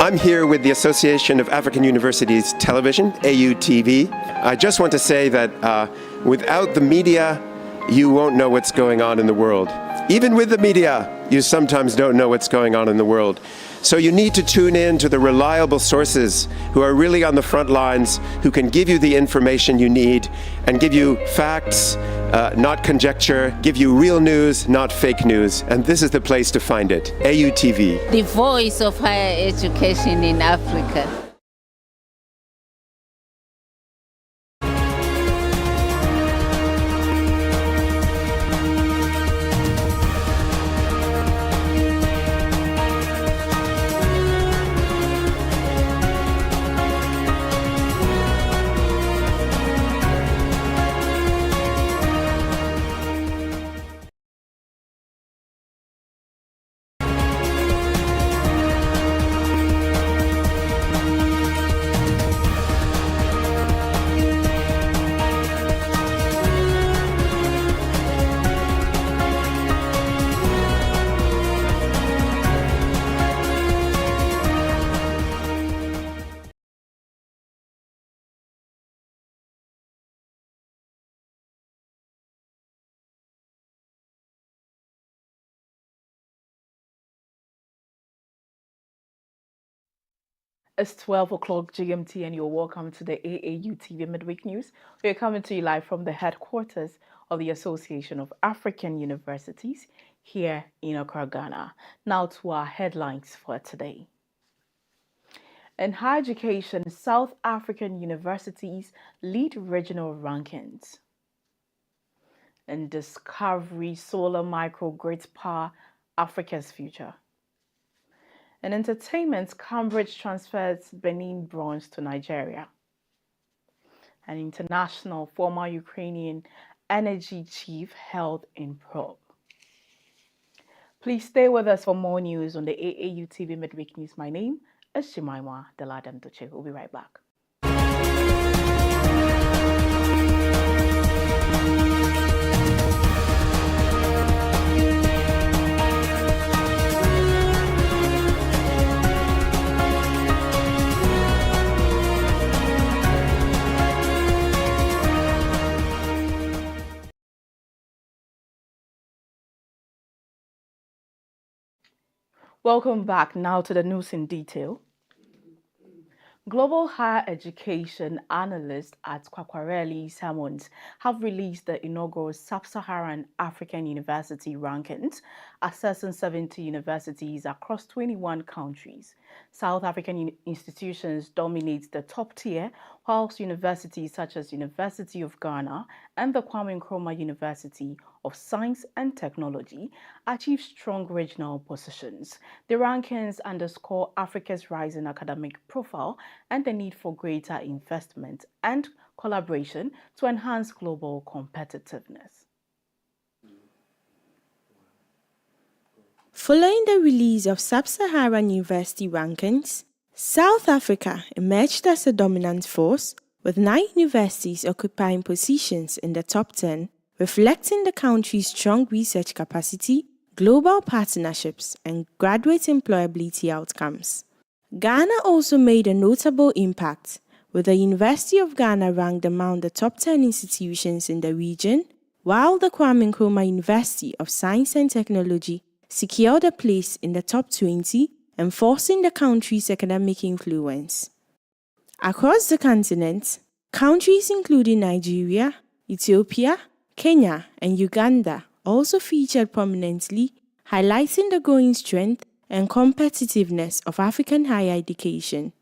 I'm here with the Association of African Universities Television, AAU TV. I just want to say that without the media, you won't know what's going on in the world. Even with the media, you sometimes don't know what's going on in the world. So you need to tune in to the reliable sources who are really on the front lines, who can give you the information you need and give you facts, not conjecture, give you real news, not fake news. And this is the place to find it, AAUTV. The voice of higher education in Africa. It's 12 o'clock GMT and you're welcome to the AAU TV Mid-week News. We're coming to you live from the headquarters of the Association of African Universities here in Accra, Ghana. Now to our headlines for today. In higher education, South African universities lead regional rankings. In discovery, solar microgrids power Africa's future. In entertainment, Cambridge transfers Benin bronze to Nigeria. An international, former Ukrainian energy chief held in probe. Please stay with us for more news on the AAU TV Midweek News. My name is Jemima, Deladem. We'll be right back. Welcome back now to the news in detail. Global higher education analysts at Kwakwareli Salmons have released the inaugural Sub-Saharan African University rankings, assessing 70 universities across 21 countries. South African institutions dominate the top tier, whilst universities such as University of Ghana and the Kwame Nkrumah University of Science and Technology achieve strong regional positions. The rankings underscore Africa's rising academic profile and the need for greater investment and collaboration to enhance global competitiveness. Following the release of Sub-Saharan University rankings, South Africa emerged as a dominant force, with 9 universities occupying positions in the top 10, reflecting the country's strong research capacity, global partnerships, and graduate employability outcomes. Ghana also made a notable impact, with the University of Ghana ranked among the top 10 institutions in the region, while the Kwame Nkrumah University of Science and Technology secured a place in the top 20, enforcing the country's academic influence. Across the continent, countries including Nigeria, Ethiopia, Kenya, and Uganda also featured prominently, highlighting the growing strength and competitiveness of African higher education.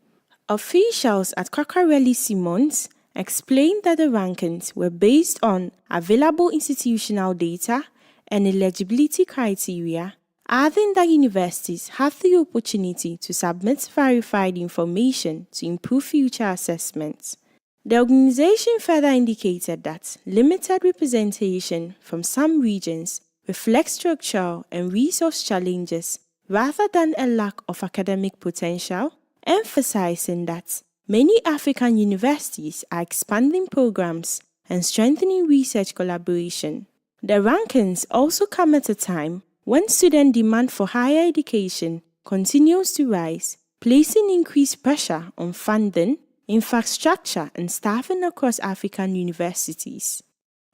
Officials at Kwakwareli Salmons explained that the rankings were based on available institutional data and eligibility criteria, adding that universities have the opportunity to submit verified information to improve future assessments. The organization further indicated that limited representation from some regions reflects structural and resource challenges rather than a lack of academic potential, emphasizing that many African universities are expanding programs and strengthening research collaboration. The rankings also come at a time when student demand for higher education continues to rise, placing increased pressure on funding, infrastructure, and staffing across African universities.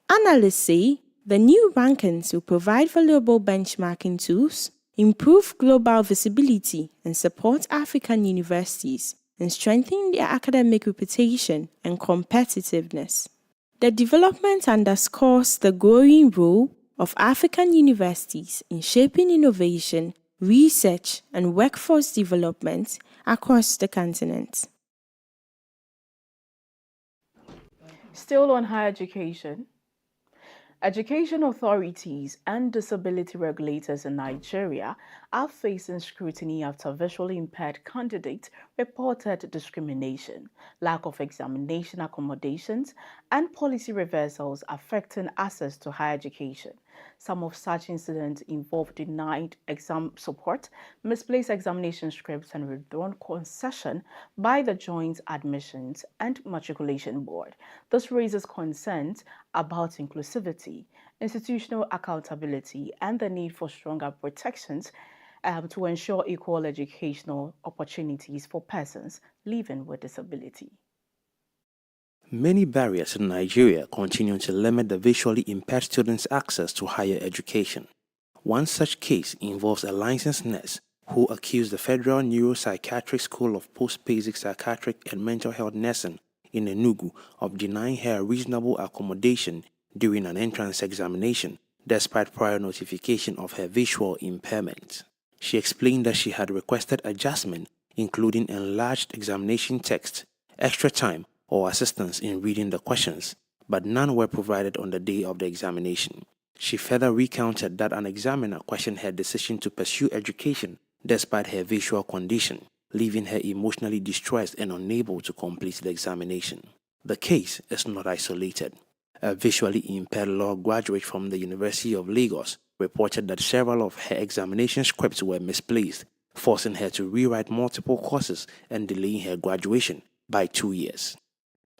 Analysts say the new rankings will provide valuable benchmarking tools, improve global visibility, and support African universities in strengthening their academic reputation and competitiveness. The development underscores the growing role of African universities in shaping innovation, research, and workforce development across the continent. Still on higher education, education authorities and disability regulators in Nigeria are facing scrutiny after visually impaired candidates reported discrimination, lack of examination accommodations, and policy reversals affecting access to higher education. Some of such incidents involve denied exam support, misplaced examination scripts, and withdrawn concession by the Joint Admissions and Matriculation Board. This raises concerns about inclusivity, institutional accountability, and the need for stronger protections to ensure equal educational opportunities for persons living with disability. Many barriers in Nigeria continue to limit the visually impaired students' access to higher education. One such case involves a licensed nurse who accused the Federal Neuropsychiatric School of Post-Basic Psychiatric and Mental Health Nursing in Enugu of denying her reasonable accommodation during an entrance examination, despite prior notification of her visual impairment. She explained that she had requested adjustment, including enlarged examination text, extra time, or assistance in reading the questions, but none were provided on the day of the examination. She further recounted that an examiner questioned her decision to pursue education despite her visual condition, leaving her emotionally distressed and unable to complete the examination. The case is not isolated. A visually impaired law graduate from the University of Lagos reported that several of her examination scripts were misplaced, forcing her to rewrite multiple courses and delaying her graduation by 2 years.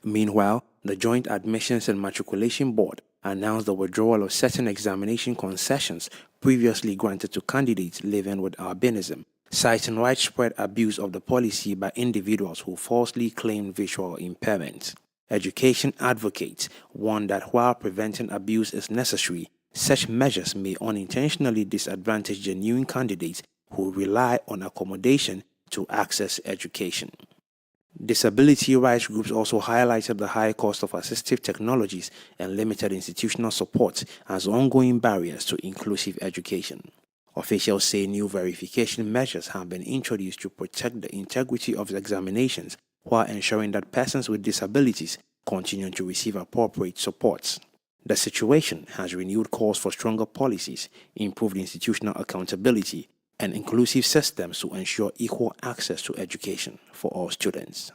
Meanwhile, the Joint Admissions and Matriculation Board announced the withdrawal of certain examination concessions previously granted to candidates living with albinism, citing widespread abuse of the policy by individuals who falsely claimed visual impairment. Education advocates warn that while preventing abuse is necessary, such measures may unintentionally disadvantage genuine candidates who rely on accommodation to access education. Disability rights groups also highlighted the high cost of assistive technologies and limited institutional support as ongoing barriers to inclusive education. Officials say new verification measures have been introduced to protect the integrity of examinations while ensuring that persons with disabilities continue to receive appropriate supports. The situation has renewed calls for stronger policies, improved institutional accountability, and inclusive systems to ensure equal access to education for all students.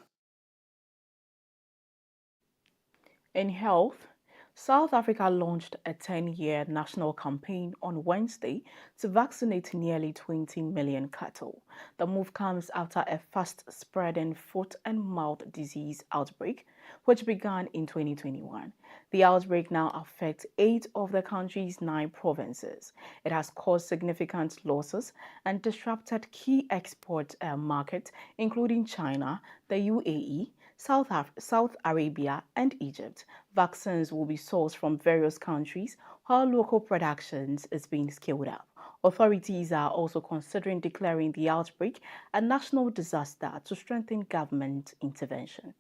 In health, South Africa launched a 10-year national campaign on Wednesday to vaccinate nearly 20 million cattle. The move comes after a fast-spreading foot and mouth disease outbreak, which began in 2021. The outbreak now affects 8 of the country's 9 provinces. It has caused significant losses and disrupted key export markets, including China, the UAE, South Arabia, and Egypt. Vaccines will be sourced from various countries, while local production is being scaled up. Authorities are also considering declaring the outbreak a national disaster to strengthen government intervention.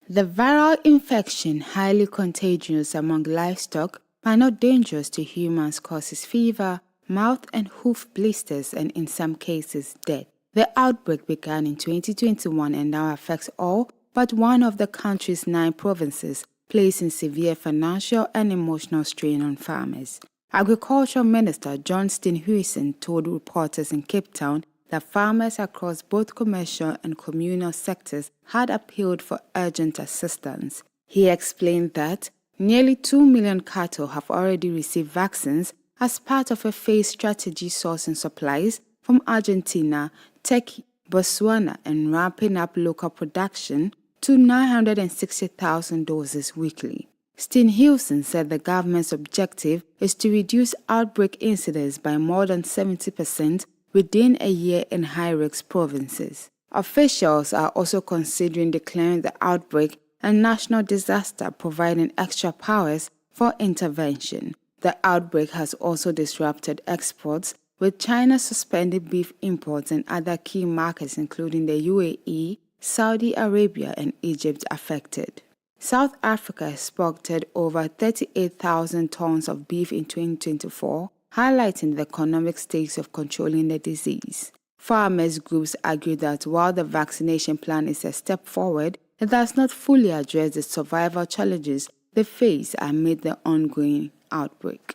The viral infection, highly contagious among livestock but not dangerous to humans, causes fever, mouth and hoof blisters, and in some cases death. The outbreak began in 2021 and now affects all but one of the country's 9 provinces, placing severe financial and emotional strain on farmers. Agriculture Minister John Steenhuisen told reporters in Cape Town that farmers across both commercial and communal sectors had appealed for urgent assistance. He explained that nearly 2 million cattle have already received vaccines as part of a phased strategy sourcing supplies from Argentina, Turkey, Botswana, and ramping up local production to 960,000 doses weekly. Steenhuisen said the government's objective is to reduce outbreak incidence by more than 70% within a year in high-risk provinces. Officials are also considering declaring the outbreak a national disaster, providing extra powers for intervention. The outbreak has also disrupted exports, with China suspending beef imports and other key markets including the UAE, Saudi Arabia and Egypt affected. South Africa exported over 38,000 tons of beef in 2024, highlighting the economic stakes of controlling the disease. Farmers groups argue that while the vaccination plan is a step forward, it does not fully address the survival challenges they face amid the ongoing outbreak.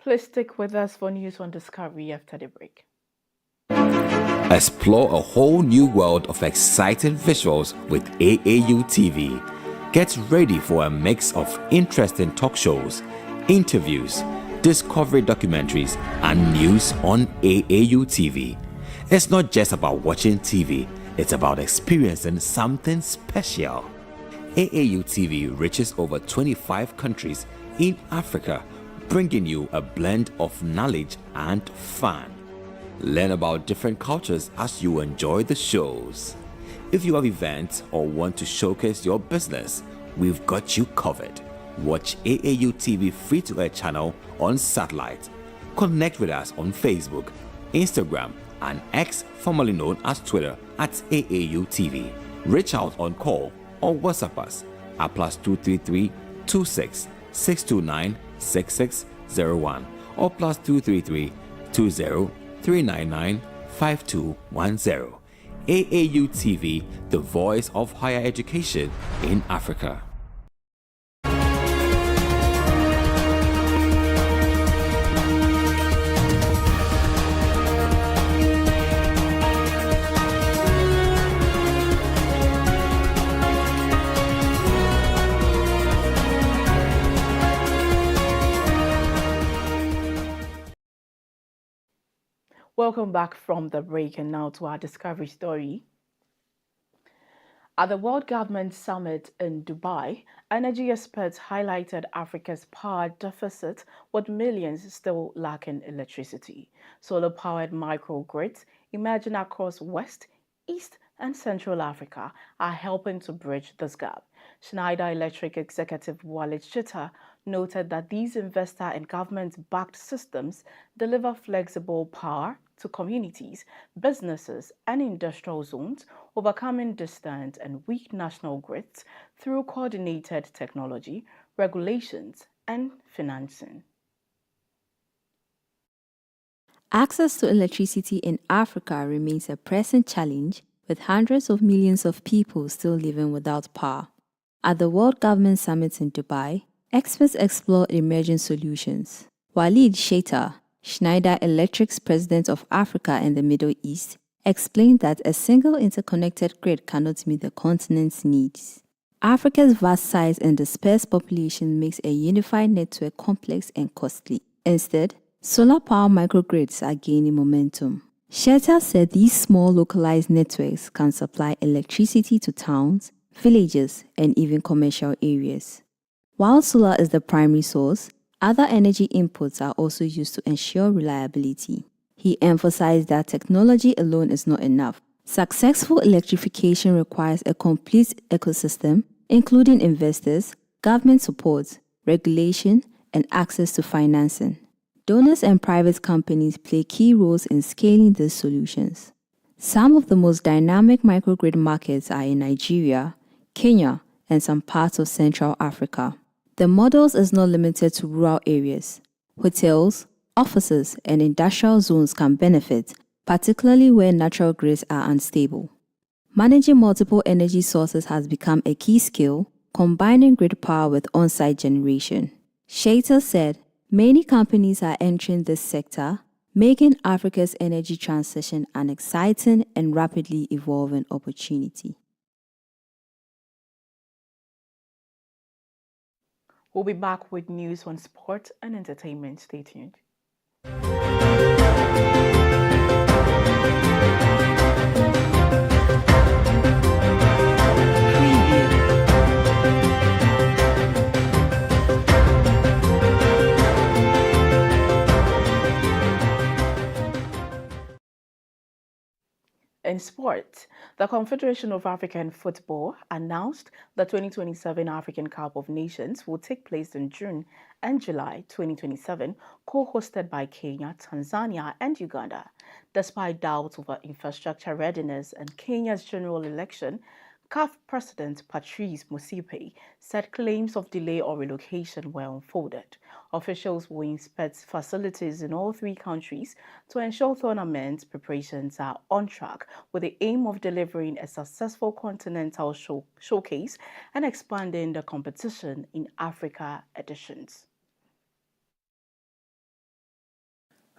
Please stick with us for news on Discovery after the break. Explore a whole new world of exciting visuals with AAU TV. Get ready for a mix of interesting talk shows, interviews, discovery documentaries, and news on AAU TV. It's not just about watching TV, it's about experiencing something special. AAU TV reaches over 25 countries in Africa, bringing you a blend of knowledge and fun. Learn about different cultures as you enjoy the shows. If you have events or want to showcase your business, we've got you covered. Watch AAU TV free-to-air channel on satellite. Connect with us on Facebook, Instagram, and X, formerly known as Twitter, at AAU TV. Reach out on call or WhatsApp us at +233 26 629 6601 or +233 20 399 5210. AAU TV, the voice of higher education in Africa. Welcome back from the break, and now to our Discovery story. At the World Government Summit in Dubai, energy experts highlighted Africa's power deficit, with millions still lacking electricity. Solar-powered microgrids emerging across West, East, and Central Africa are helping to bridge this gap. Schneider Electric executive Walid Chitta noted that these investor and government-backed systems deliver flexible power to communities, businesses, and industrial zones, overcoming distant and weak national grids through coordinated technology, regulations, and financing. Access to electricity in Africa remains a pressing challenge, with hundreds of millions of people still living without power. At the World Government Summit in Dubai, experts explored emerging solutions. Walid Sheita, Schneider Electric's president of Africa and the Middle East, explained that a single interconnected grid cannot meet the continent's needs. Africa's vast size and dispersed population makes a unified network complex and costly. Instead, solar power microgrids are gaining momentum. Sheita said these small localized networks can supply electricity to towns, villages, and even commercial areas. While solar is the primary source, other energy inputs are also used to ensure reliability. He emphasized that technology alone is not enough. Successful electrification requires a complete ecosystem, including investors, government support, regulation, and access to financing. Donors and private companies play key roles in scaling these solutions. Some of the most dynamic microgrid markets are in Nigeria, Kenya, and some parts of Central Africa. The models is not limited to rural areas. Hotels, offices, and industrial zones can benefit, particularly where natural grids are unstable. Managing multiple energy sources has become a key skill, combining grid power with on-site generation. Sheita said, many companies are entering this sector, making Africa's energy transition an exciting and rapidly evolving opportunity. We'll be back with news on sport and entertainment. Stay tuned. In sport, the Confederation of African Football announced the 2027 African Cup of Nations will take place in June and July 2027, co-hosted by Kenya, Tanzania, and Uganda. Despite doubts over infrastructure readiness and Kenya's general election, CAF President Patrice Motsepe said claims of delay or relocation were unfolded. Officials will inspect facilities in all three countries to ensure tournament preparations are on track with the aim of delivering a successful continental showcase and expanding the competition in Africa editions.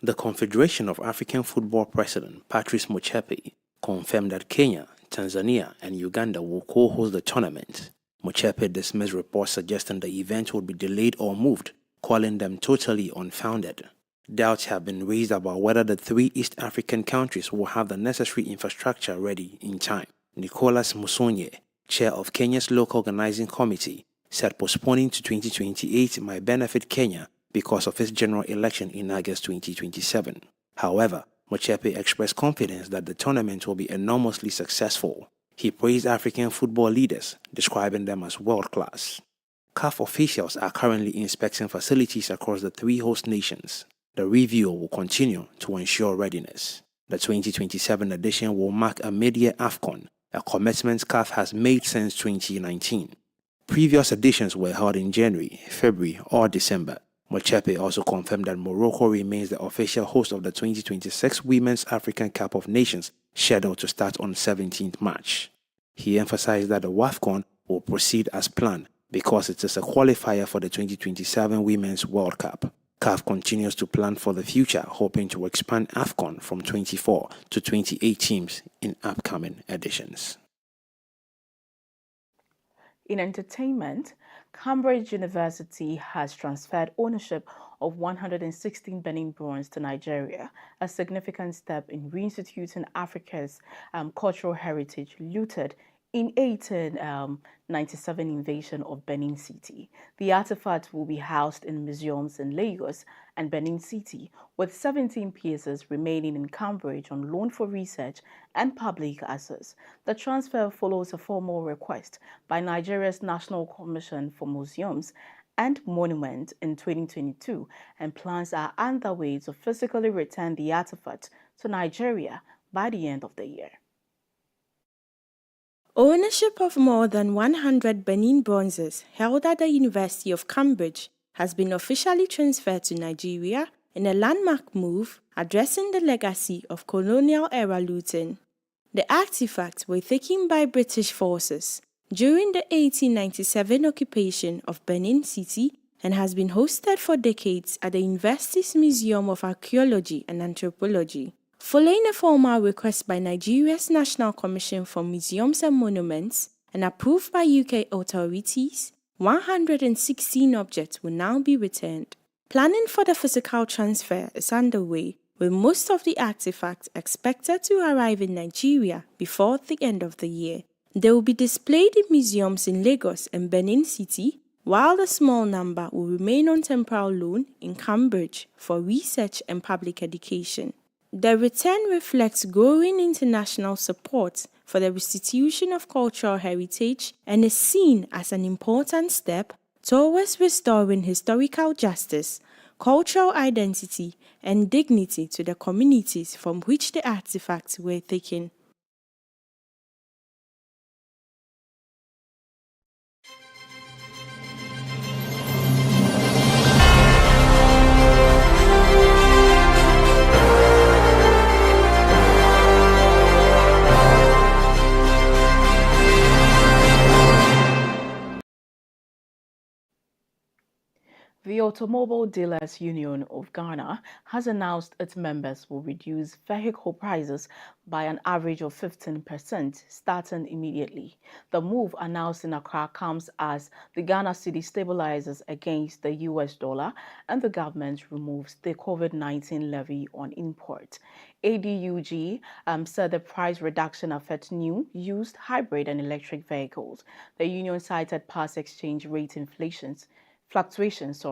The Confederation of African Football President Patrice Motsepe confirmed that Kenya, Tanzania, and Uganda will co-host the tournament. Motsepe dismissed reports suggesting the event would be delayed or moved, calling them totally unfounded. Doubts have been raised about whether the three East African countries will have the necessary infrastructure ready in time. Nicholas Musonye, chair of Kenya's local organizing committee, said postponing to 2028 might benefit Kenya because of its general election in August 2027. However, Motsepe expressed confidence that the tournament will be enormously successful. He praised African football leaders, describing them as world-class. CAF officials are currently inspecting facilities across the three host nations. The review will continue to ensure readiness. The 2027 edition will mark a mid-year AFCON, a commitment CAF has made since 2019. Previous editions were held in January, February, or December. Motsepe also confirmed that Morocco remains the official host of the 2026 Women's African Cup of Nations, scheduled to start on 17th March. He emphasized that the WAFCON will proceed as planned because it is a qualifier for the 2027 Women's World Cup. CAF continues to plan for the future, hoping to expand AFCON from 24 to 28 teams in upcoming editions. In entertainment, Cambridge University has transferred ownership of 116 Benin bronze to Nigeria, a significant step in reinstituting Africa's cultural heritage looted in 1897 invasion of Benin City. The artifacts will be housed in museums in Lagos and Benin City, with 17 pieces remaining in Cambridge on loan for research and public access. The transfer follows a formal request by Nigeria's National Commission for Museums and Monuments in 2022, and plans are underway to physically return the artifacts to Nigeria by the end of the year. Ownership of more than 100 Benin bronzes held at the University of Cambridge has been officially transferred to Nigeria in a landmark move addressing the legacy of colonial-era looting. The artifacts were taken by British forces during the 1897 occupation of Benin City and has been hosted for decades at the university's Museum of Archaeology and Anthropology. Following a formal request by Nigeria's National Commission for Museums and Monuments and approved by UK authorities, 116 objects will now be returned. Planning for the physical transfer is underway, with most of the artifacts expected to arrive in Nigeria before the end of the year. They will be displayed in museums in Lagos and Benin City, while a small number will remain on temporal loan in Cambridge for research and public education. The return reflects growing international support for the restitution of cultural heritage and is seen as an important step towards restoring historical justice, cultural identity, and dignity to the communities from which the artifacts were taken. The Automobile Dealers Union of Ghana has announced its members will reduce vehicle prices by an average of 15% starting immediately. The move announced in Accra comes as the Ghana cedi stabilizes against the US dollar and the government removes the COVID-19 levy on import. ADUG said the price reduction affects new, used, hybrid and electric vehicles. The union cited past exchange rate fluctuations,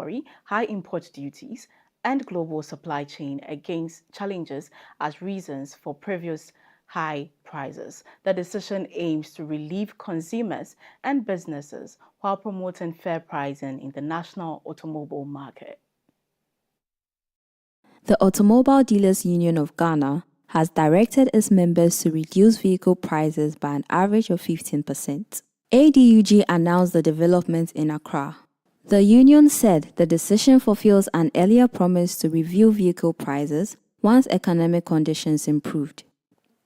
high import duties, and global supply chain against challenges as reasons for previous high prices. The decision aims to relieve consumers and businesses while promoting fair pricing in the national automobile market. The Automobile Dealers Union of Ghana has directed its members to reduce vehicle prices by an average of 15%. ADUG announced the development in Accra. The union said the decision fulfills an earlier promise to review vehicle prices once economic conditions improved.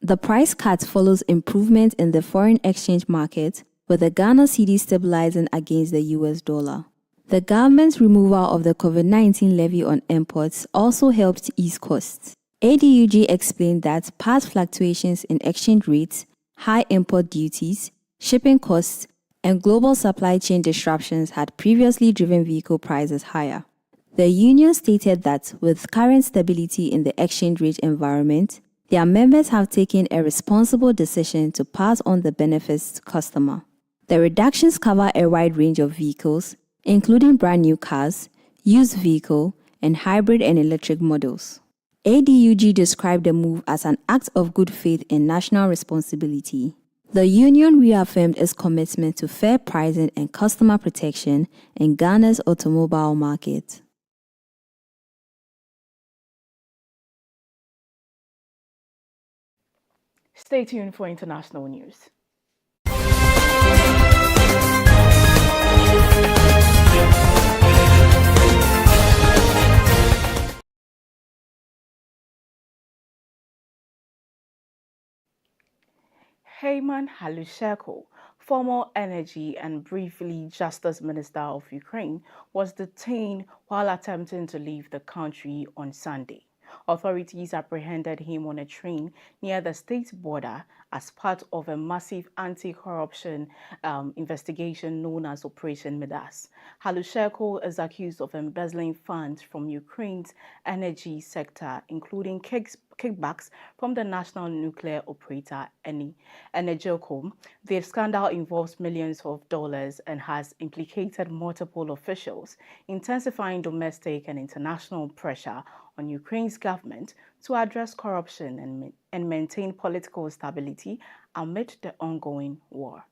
The price cut follows improvement in the foreign exchange market, with the Ghana cedi stabilizing against the US dollar. The government's removal of the COVID-19 levy on imports also helped ease costs. ADUG explained that past fluctuations in exchange rates, high import duties, shipping costs, and global supply chain disruptions had previously driven vehicle prices higher. The union stated that with current stability in the exchange rate environment, their members have taken a responsible decision to pass on the benefits to customers. The reductions cover a wide range of vehicles, including brand new cars, used vehicle, and hybrid and electric models. ADUG described the move as an act of good faith and national responsibility. The union reaffirmed its commitment to fair pricing and customer protection in Ghana's automobile market. Stay tuned for international news. Heyman Halusheko, former Energy and briefly Justice Minister of Ukraine, was detained while attempting to leave the country on Sunday. Authorities apprehended him on a train near the state border as part of a massive anti-corruption investigation known as Operation Midas. Halusheko is accused of embezzling funds from Ukraine's energy sector, including kickbacks from the national nuclear operator Energocom. The scandal involves millions of dollars and has implicated multiple officials, intensifying domestic and international pressure on Ukraine's government to address corruption and maintain political stability amid the ongoing war.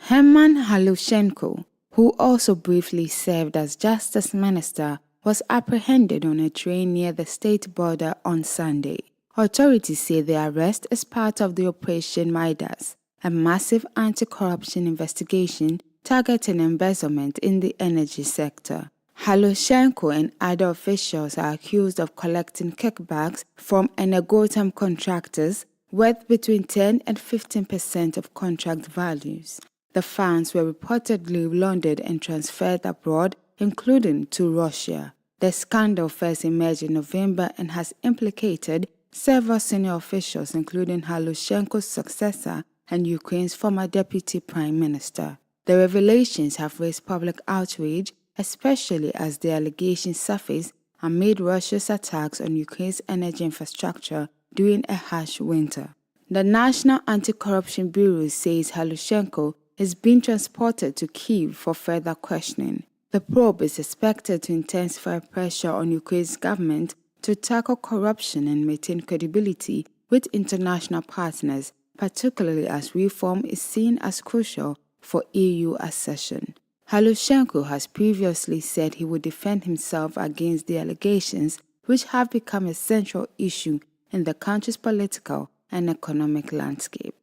Heyman Halushenko, who also briefly served as Justice Minister, was apprehended on a train near the state border on Sunday. Authorities say the arrest is part of the Operation Midas, a massive anti-corruption investigation targeting embezzlement in the energy sector. Halushenko and other officials are accused of collecting kickbacks from Energocom contractors worth between 10 and 15% of contract values. The funds were reportedly laundered and transferred abroad, including to Russia. The scandal first emerged in November and has implicated several senior officials, including Halushenko's successor and Ukraine's former deputy prime minister. The revelations have raised public outrage, especially as the allegations surfaced amid Russia's attacks on Ukraine's energy infrastructure during a harsh winter. The National Anti-Corruption Bureau says Halushenko is being transported to Kyiv for further questioning. The probe is expected to intensify pressure on Ukraine's government to tackle corruption and maintain credibility with international partners, particularly as reform is seen as crucial for EU accession. Halushenko has previously said he would defend himself against the allegations, which have become a central issue in the country's political and economic landscape.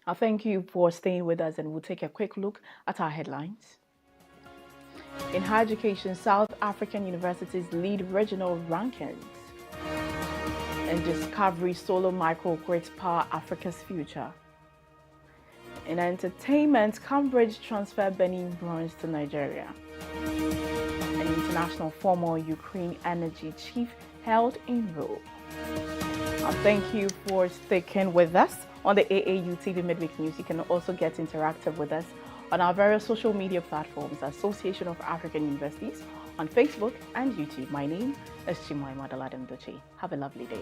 I thank you for staying with us, and we'll take a quick look at our headlines. In higher education, South African universities lead regional rankings. In Discovery, solar microgrids power Africa's future. In entertainment, Cambridge transfer Benin bronze to Nigeria. An international former Ukraine energy chief held in Rome. Thank you for sticking with us on the AAU TV Midweek News. You can also get interactive with us on our various social media platforms, Association of African Universities, on Facebook and YouTube. My name is Deladem. Have a lovely day.